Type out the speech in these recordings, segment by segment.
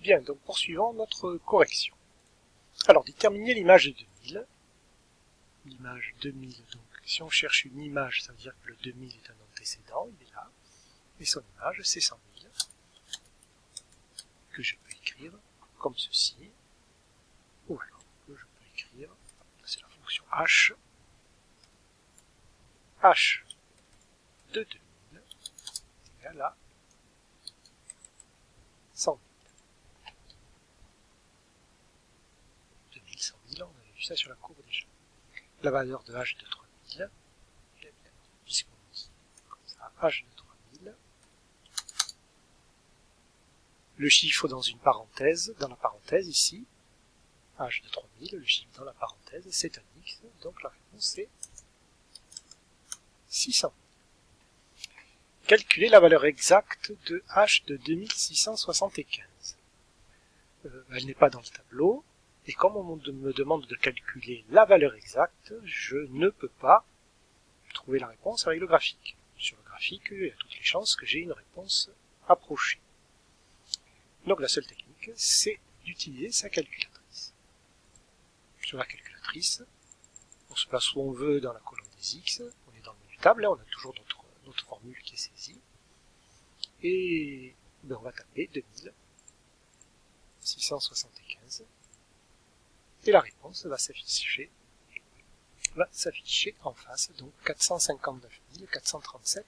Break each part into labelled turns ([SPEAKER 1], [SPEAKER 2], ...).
[SPEAKER 1] Bien, donc poursuivons notre correction. Alors, déterminer l'image de 2000. L'image 2000, donc si on cherche une image, ça veut dire que le 2000 est un antécédent, il est là. Et son image, c'est 100 000, que je peux écrire comme ceci. Ou alors, que je peux écrire, c'est la fonction h. H de 2000 égale à 100 000. 2000, 100 000, on avait vu ça sur la courbe déjà. La valeur de h de 3000, puisqu'on dit comme ça, h de 3000. Le chiffre dans une parenthèse, dans la parenthèse ici, h de 3000, le chiffre dans la parenthèse, c'est un x, donc la réponse est 600 000. Calculer la valeur exacte de h de 2675. Elle n'est pas dans le tableau, et comme on me demande de calculer la valeur exacte, je ne peux pas trouver la réponse avec le graphique. Sur le graphique, il y a toutes les chances que j'ai une réponse approchée. Donc la seule technique, c'est d'utiliser sa calculatrice. Sur la calculatrice, on se place où on veut dans la colonne des x, on est dans le menu table, là on a toujours notre formule qui est saisie, et on va taper 2675, et la réponse va s'afficher en face, donc 459 437,5.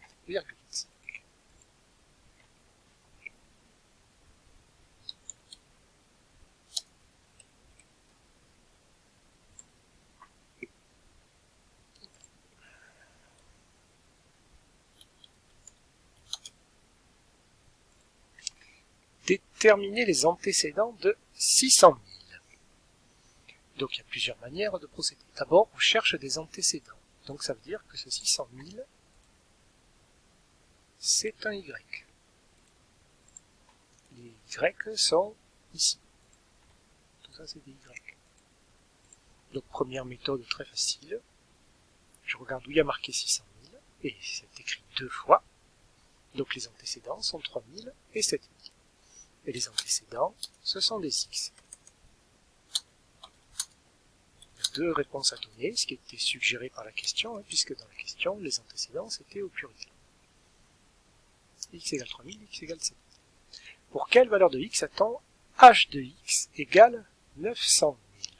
[SPEAKER 1] Déterminer les antécédents de 600 000. Donc il y a plusieurs manières de procéder. D'abord, on cherche des antécédents. Donc ça veut dire que ce 600 000, c'est un y. Les y sont ici. Tout ça, c'est des y. Donc première méthode très facile. Je regarde où il y a marqué 600 000, et c'est écrit deux fois. Donc les antécédents sont 3000 et 7000. Et les antécédents, ce sont des x. Il y a deux réponses à donner, ce qui était suggéré par la question, puisque dans la question, les antécédents, c'était au pluriel. X égale 3000, x égale 7000. Pour quelle valeur de x a-t-on h de x égale 900 000?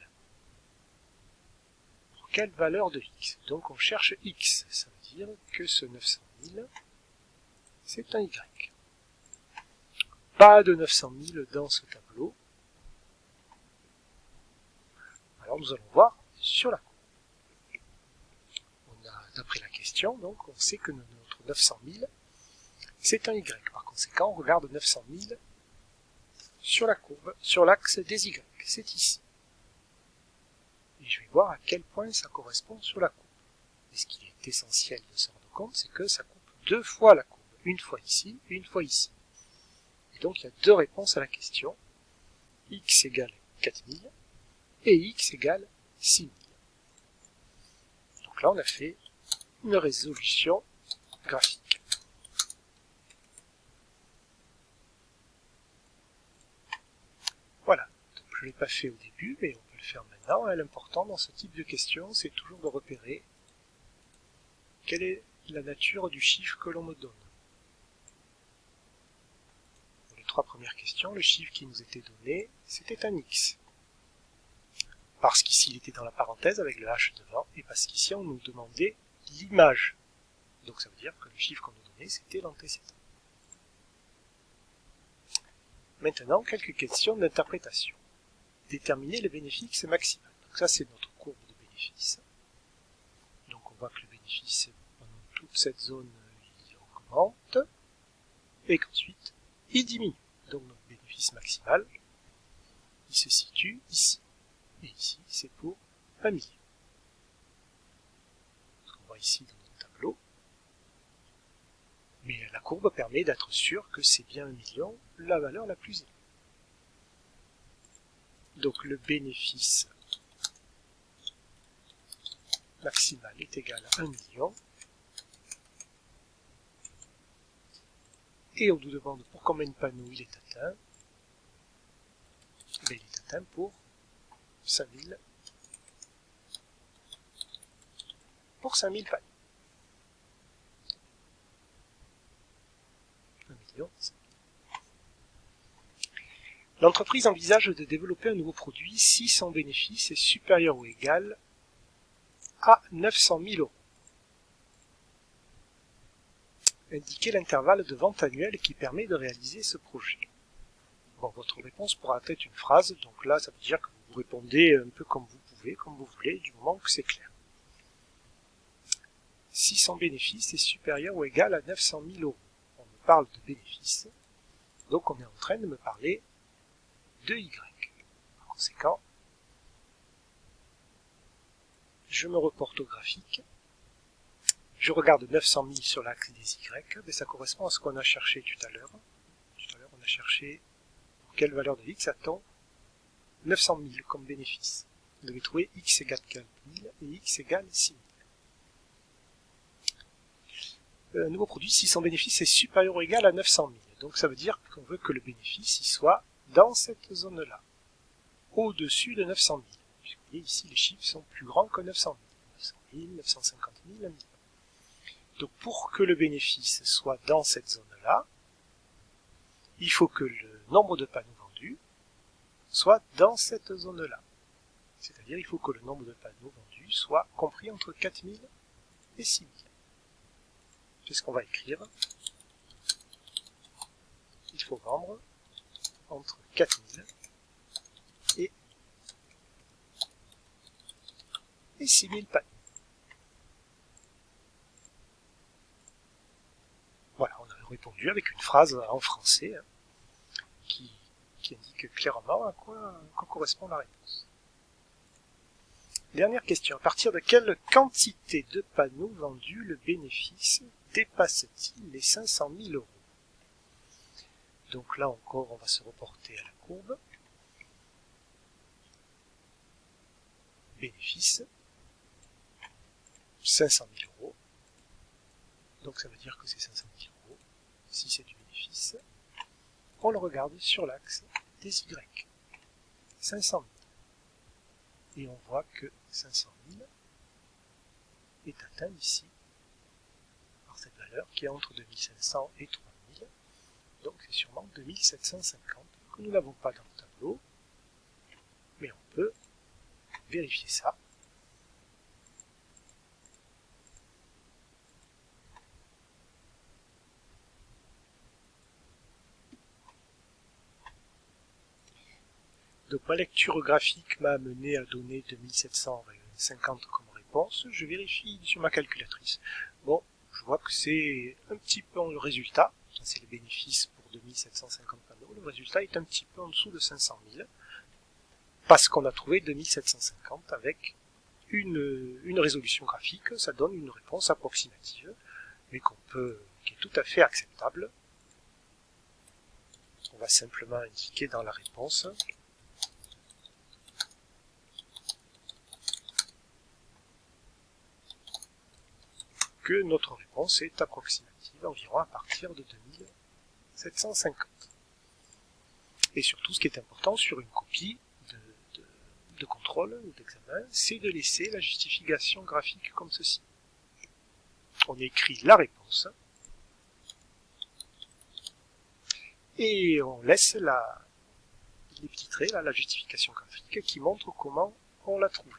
[SPEAKER 1] Pour quelle valeur de x? Donc on cherche x, ça veut dire que ce 900 000, c'est un y. Pas de 900 000 dans ce tableau. Alors nous allons voir sur la courbe. On a, d'après la question, donc on sait que notre 900 000, c'est un y. Par conséquent, on regarde 900 000 sur la courbe, sur l'axe des y. C'est ici. Et je vais voir à quel point ça correspond sur la courbe. Et ce qui est essentiel de se rendre compte, c'est que ça coupe deux fois la courbe. Une fois ici et une fois ici. Et donc il y a deux réponses à la question. X égale 4000 et X égale 6000. Donc là on a fait une résolution graphique. Voilà. Donc je ne l'ai pas fait au début, mais on peut le faire maintenant. Et l'important dans ce type de question, c'est toujours de repérer quelle est la nature du chiffre que l'on me donne. Pour les trois premières questions, le chiffre qui nous était donné, c'était un X. Parce qu'ici il était dans la parenthèse avec le H devant, et parce qu'ici on nous demandait l'image. Donc ça veut dire que le chiffre qu'on nous donnait, c'était l'antécédent. Maintenant, quelques questions d'interprétation. Déterminer le bénéfice maximal. Donc ça c'est notre courbe de bénéfice. Donc on voit que le bénéfice, pendant toute cette zone, il augmente, et qu'ensuite, il diminue. Donc notre bénéfice maximal, il se situe ici. Et ici, c'est pour 1 million. Ce qu'on voit ici dans notre tableau. Mais la courbe permet d'être sûr que c'est bien 1 million la valeur la plus élevée. Donc le bénéfice maximal est égal à 1 million. Et on nous demande pour combien de panneaux il est atteint. atteint pour 5000 paniers. 1 million. L'entreprise envisage de développer un nouveau produit si son bénéfice est supérieur ou égal à 900 000 euros. Indiquez l'intervalle de vente annuel qui permet de réaliser ce projet. Bon, votre réponse pourra être une phrase, donc là ça veut dire que vous répondez un peu comme vous pouvez, comme vous voulez, du moment que c'est clair. Si son bénéfice est supérieur ou égal à 900 000 euros, on me parle de bénéfice, donc on est en train de me parler de Y. Par conséquent, je me reporte au graphique, je regarde 900 000 sur l'axe des Y, mais ça correspond à ce qu'on a cherché tout à l'heure. Tout à l'heure, on a cherché pour quelle valeur de X attend 900 000 comme bénéfice. Vous devez trouver X égale 4 000 et X égale 6 000. Nouveau produit, si son bénéfice est supérieur ou égal à 900 000. Donc ça veut dire qu'on veut que le bénéfice il soit dans cette zone-là, au-dessus de 900 000. Puisque vous voyez ici, les chiffres sont plus grands que 900 000. 900 000, 950 000, 1 million. Donc pour que le bénéfice soit dans cette zone-là, il faut que le nombre de panneaux vendus soit dans cette zone-là. C'est-à-dire il faut que le nombre de panneaux vendus soit compris entre 4000 et 6000. C'est ce qu'on va écrire. Il faut vendre entre 4000 et 6000 panneaux. Voilà, on a répondu avec une phrase en français qui indique clairement à quoi correspond la réponse. Dernière question. À partir de quelle quantité de panneaux vendus le bénéfice dépasse-t-il les 500 000 euros? Donc là encore, on va se reporter à la courbe. Bénéfice, 500 000 euros. Donc ça veut dire que c'est 500 000 euros. Si c'est du bénéfice, on le regarde sur l'axe des Y. 500 000. Et on voit que 500 000 est atteint ici par cette valeur qui est entre 2500 et 3000. Donc c'est sûrement 2750 que nous n'avons pas dans le tableau, mais on peut vérifier ça. Donc ma lecture graphique m'a amené à donner 2750 comme réponse. Je vérifie sur ma calculatrice. Bon, je vois que c'est un petit peu le résultat. Ça c'est le bénéfice pour 2750 panneaux. Le résultat est un petit peu en dessous de 500 000. Parce qu'on a trouvé 2750 avec une résolution graphique. Ça donne une réponse approximative, mais qui est tout à fait acceptable. On va simplement indiquer dans la réponse que notre réponse est approximative environ à partir de 2750. Et surtout, ce qui est important sur une copie de contrôle ou d'examen, c'est de laisser la justification graphique comme ceci. On écrit la réponse et on laisse les petits traits, la justification graphique qui montre comment on l'a trouvé.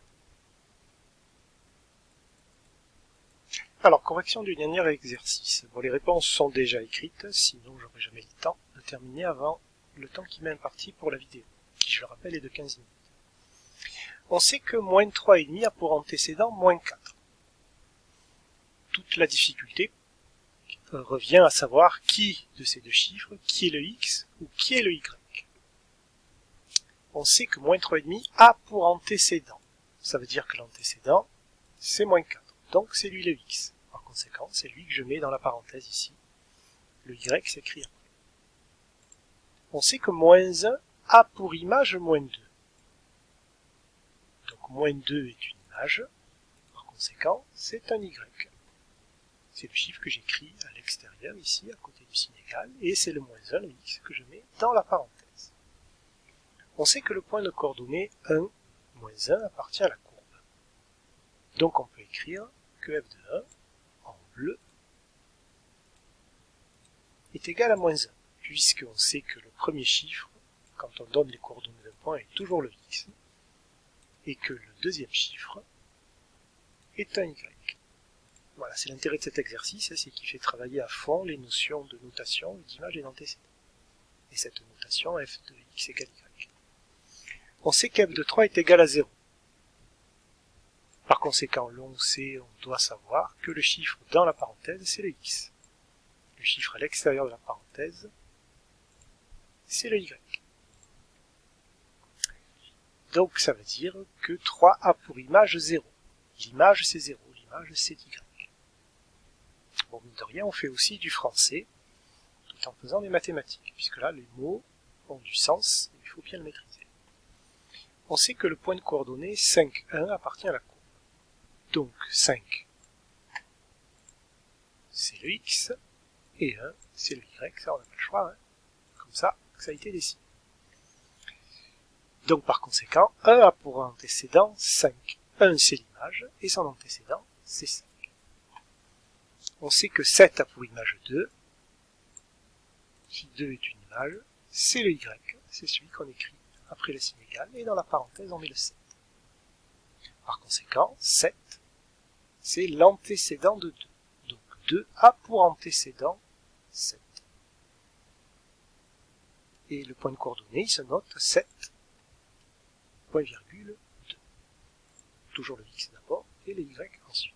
[SPEAKER 1] Alors, correction du dernier exercice. Bon, les réponses sont déjà écrites, sinon j'aurais jamais le temps de terminer avant le temps qui m'est imparti pour la vidéo, qui, je le rappelle, est de 15 minutes. On sait que moins 3,5 a pour antécédent moins 4. Toute la difficulté revient à savoir qui de ces deux chiffres, qui est le x ou qui est le y. On sait que moins 3,5 a pour antécédent. Ça veut dire que l'antécédent, c'est moins 4. Donc c'est lui le x. Par conséquent, c'est lui que je mets dans la parenthèse ici. Le y s'écrit après. On sait que moins 1 a pour image moins 2. Donc moins 2 est une image. Par conséquent, c'est un y. C'est le chiffre que j'écris à l'extérieur ici, à côté du signe égal, et c'est le moins 1, le x, que je mets dans la parenthèse. On sait que le point de coordonnées 1, moins 1 appartient à la courbe. Donc on peut écrire que f de 1, en bleu, est égal à moins 1, puisqu'on sait que le premier chiffre, quand on donne les coordonnées d'un point, est toujours le x, et que le deuxième chiffre est un y. Voilà, c'est l'intérêt de cet exercice, c'est qu'il fait travailler à fond les notions de notation, d'image et d'antécédent. Et cette notation, f de x égale y. On sait qu'f de 3 est égal à 0. Par conséquent, on doit savoir que le chiffre dans la parenthèse, c'est le x. Le chiffre à l'extérieur de la parenthèse, c'est le y. Donc ça veut dire que 3 a pour image 0. L'image c'est 0, l'image c'est y. Bon, mine de rien, on fait aussi du français, tout en faisant des mathématiques, puisque là, les mots ont du sens, et il faut bien le maîtriser. On sait que le point de coordonnées 5, 1 appartient à la courbe. Donc 5, c'est le x, et 1, c'est le y, ça on n'a pas le choix, hein. Comme ça a été décidé. Donc par conséquent, 1 a pour antécédent 5. 1 c'est l'image, et son antécédent c'est 5. On sait que 7 a pour image 2. Si 2 est une image, c'est le y, c'est celui qu'on écrit après le signe égal, et dans la parenthèse on met le 7. Par conséquent, 7, c'est l'antécédent de 2. Donc 2 a pour antécédent 7. Et le point de coordonnée, il se note 7, point virgule 2. Toujours le x d'abord, et le y ensuite.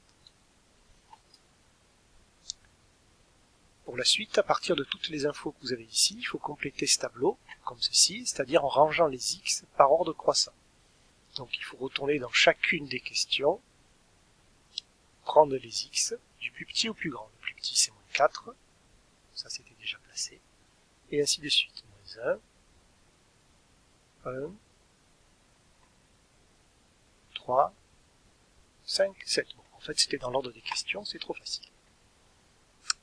[SPEAKER 1] Pour la suite, à partir de toutes les infos que vous avez ici, il faut compléter ce tableau, comme ceci, c'est-à-dire en rangeant les x par ordre croissant. Donc il faut retourner dans chacune des questions, prendre les x du plus petit au plus grand. Le plus petit c'est moins 4, ça c'était déjà placé, et ainsi de suite. Moins 1, 1, 3, 5, 7. Bon, en fait c'était dans l'ordre des questions, c'est trop facile.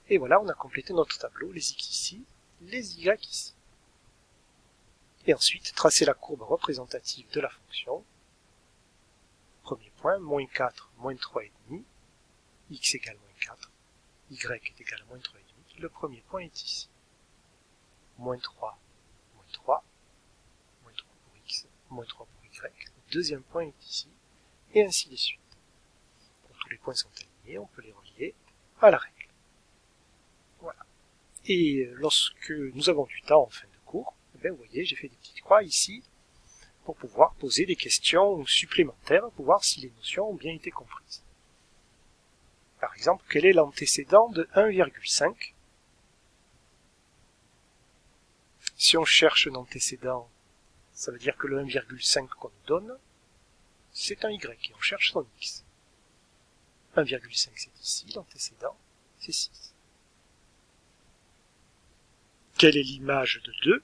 [SPEAKER 1] Et voilà, on a complété notre tableau, les x ici, les y ici. Et ensuite, tracer la courbe représentative de la fonction. Premier point, moins 4, moins 3,5, x égale moins 4, y est égal à moins 3,5. Le premier point est ici. Moins 3, moins 3, moins 3 pour x, moins 3 pour y. Le deuxième point est ici, et ainsi de suite. Quand tous les points sont alignés, on peut les relier à la règle. Voilà. Et lorsque nous avons du temps en fin de cours, vous voyez, j'ai fait des petites croix ici pour pouvoir poser des questions supplémentaires pour voir si les notions ont bien été comprises. Par exemple, quel est l'antécédent de 1,5 ? Si on cherche un antécédent, ça veut dire que le 1,5 qu'on nous donne, c'est un y, et on cherche son x. 1,5 c'est ici, l'antécédent, c'est 6. Quelle est l'image de 2 ?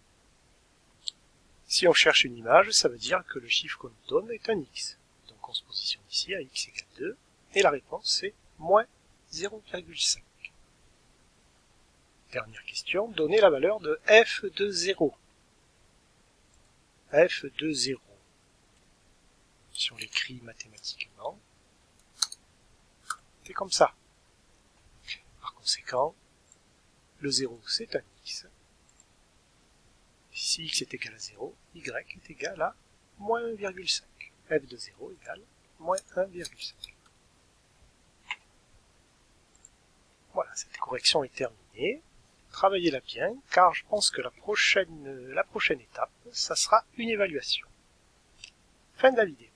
[SPEAKER 1] Si on cherche une image, ça veut dire que le chiffre qu'on nous donne est un x. Donc on se positionne ici à x égale 2, et la réponse c'est moins 0,5. Dernière question, donnez la valeur de f de 0. f de 0. Si on l'écrit mathématiquement, c'est comme ça. Par conséquent, le 0 c'est un x. Si x est égal à 0, y est égal à moins 1,5. f de 0 égale moins 1,5. Voilà, cette correction est terminée. Travaillez-la bien, car je pense que la prochaine étape, ça sera une évaluation. Fin de la vidéo.